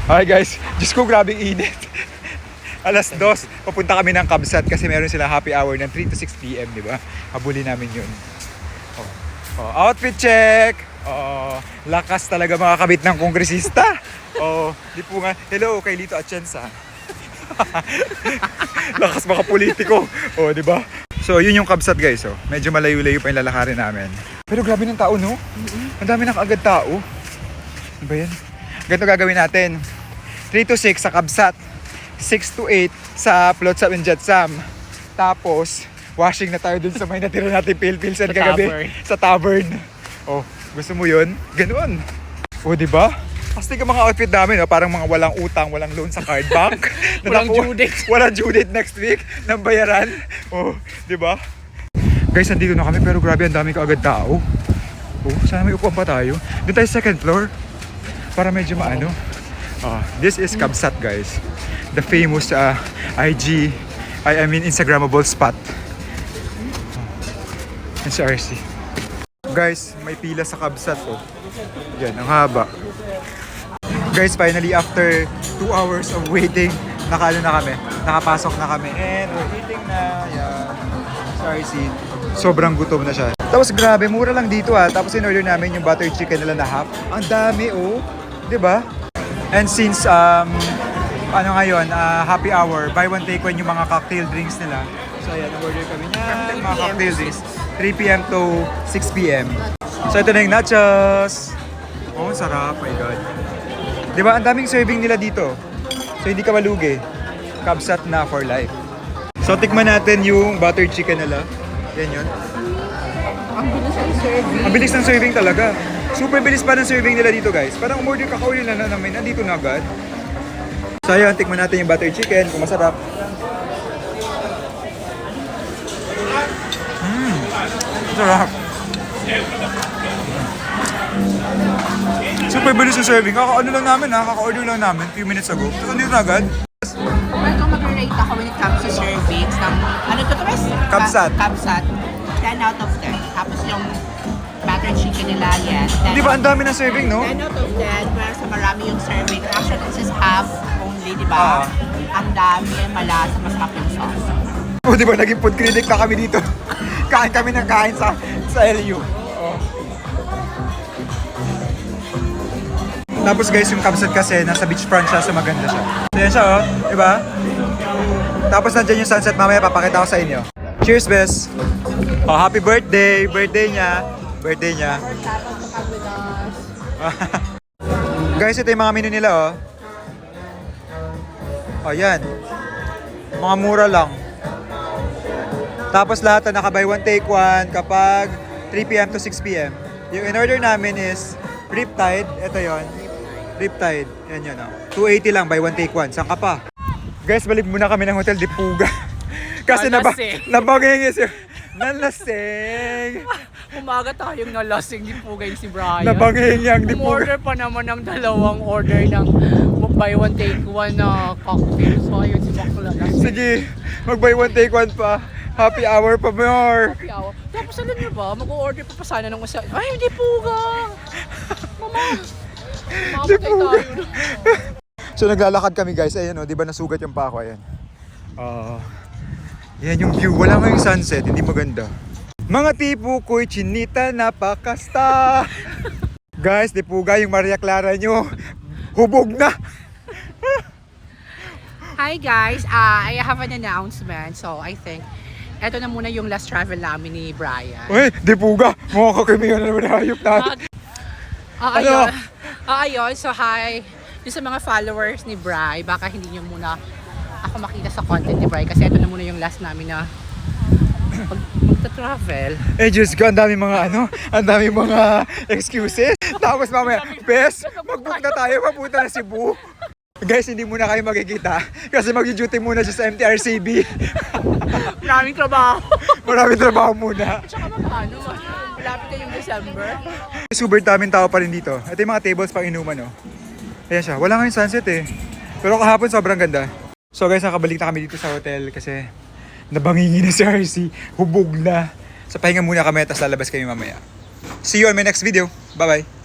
Hi guys, Diyos ko grabing init. Alas 2, papunta kami ng Kabsat kasi meron silang happy hour ng 3 to 6 p.m, di ba? Habulin namin yun. Outfit check! Lakas talaga mga kabit ng kongresista. Di po nga, hello kay Lito Atienza. Lakas mga politiko. Di ba? So, yun yung Kabsat guys. Medyo malayo-layo pa yung lalakarin namin. Pero grabe ng tao, no? Ang dami na kaagad tao. Ano ba yan? Ganito gagawin natin. 3 to 6 sa Kabsat. 6 to 8 sa Flotsam and Jetsam. Tapos, washing na tayo dun sa may natira natin pilpilsan kagabi. Sa tavern. Gusto mo yun? Ganoon. Diba? Kasi ka mga outfit namin, parang mga walang utang, walang loan sa card bank. Walang due date. Walang due date next week ng bayaran. Diba? Guys, nandito na kami pero grabe ang dami kaagad tao. Sana may upuan pa tayo. Doon tayo second floor. Para medyo maano. This is Kabsat guys. The famous Instagrammable spot. Yan si RC. Guys, may pila sa Kabsat Yan, ang haba. Guys, finally after 2 hours of waiting, nakapasok na kami. And we're eating na. Yan. Si RC. Sobrang gutom na siya. Tapos grabe, mura lang dito Tapos in-order namin yung butter chicken nila na half. Ang dami Diba? And since happy hour, buy one take one yung mga cocktail drinks nila. So ayan, order kami niyan, mga cocktail drinks. 3 p.m. to 6 p.m. So ito na yung nachos. Sarap, my God. Diba, ang daming serving nila dito. So hindi ka malugi. Kabsat na for life. So tikman natin yung butter chicken nila. Yan yun. Ang bilis ng serving. Ang bilis ng serving talaga. Super bilis pa ng serving nila dito guys. Parang umorder kakauli na namin, nandito na agad. So ayan, tikman natin yung butter chicken kung masarap. Masarap. Super bilis ng serving. Kaka-order lang namin, few minutes ago. Tapos nandito na agad. Kung mag-rate ako when it comes to servings ng, Kabsat. Kabsat. 10 out of 10. Tapos yung butter chicken nila, yes. Di ba ang dami ng serving, no? 10 out of 10, pero sa marami yung serving. Actually, this is half only, di ba? Ang dami, malasa, masarap yung sauce. Di ba naging food critic na kami dito? Kain kami ng kain sa LU. Tapos guys, yung Kabsat kasi nasa beachfront siya, so maganda siya. So yan siya, diba? Tapos nandyan yung sunset, mamaya papakita ko sa inyo. Cheers, Bes! Happy birthday! Birthday niya! Guys, ito yung mga menu nila, yan. Mga mura lang. Tapos lahat na naka-buy one take one kapag 3 p.m. to 6 p.m. Yung in-order namin is Riptide. Ito yon. Riptide. Yan yun. 280 lang, buy one take one. Saan ka pa? Guys, balik muna kami ng Hotel Dipuga. Kasi nabangingis yung... Nalasing! Umaga tayong nalasing, di po guys si Brian. Nabanging Dipuga. Order pa naman ng dalawang order ng buy one take one na cocktail. So ayun si Bakla na. Sige, mag-buy one take one pa. Happy hour pa more. Happy hour. Tapos alam niyo ba, mag-order pa sana ng isa. Ay, Dipuga! Mama! Mamatay tayo. So naglalakad kami guys. Ayan di ba nasugat yung pako? Ayan. Yan yung view. Wala nga yung sunset. Hindi maganda. Mga tipo ko'y chinita na pakasta. Guys, Dipuga yung Maria Clara nyo. Hubog na. Hi guys, I have an announcement. So I think, eto na muna yung last travel namin ni Brian. Uy, Dipuga. Mga kakimihan na naman hayop natin. Ayun. So hi. Yung sa mga followers ni Bri, baka hindi nyo muna ako makita sa content ni Bri kasi ito na muna yung last namin na magta-travel. Diyos ko, ang dami mga excuses. Tapos mamaya, Bes, mag-book na tayo, mapunta na Cebu. Guys, hindi muna kayo makikita kasi mag-duty muna siya sa MTRCB. Maraming trabaho. Maraming trabaho muna. Tsaka malapit na yung December. Super daming tao pa rin dito. Ito yung mga tables pang inuman, Ayan siya. Wala nga yung sunset Pero kahapon sobrang ganda. So guys, nakabalik na kami dito sa hotel kasi nabangingin na si RC. Hubog na. So pahinga muna kami tapos lalabas kami mamaya. See you on my next video. Bye-bye.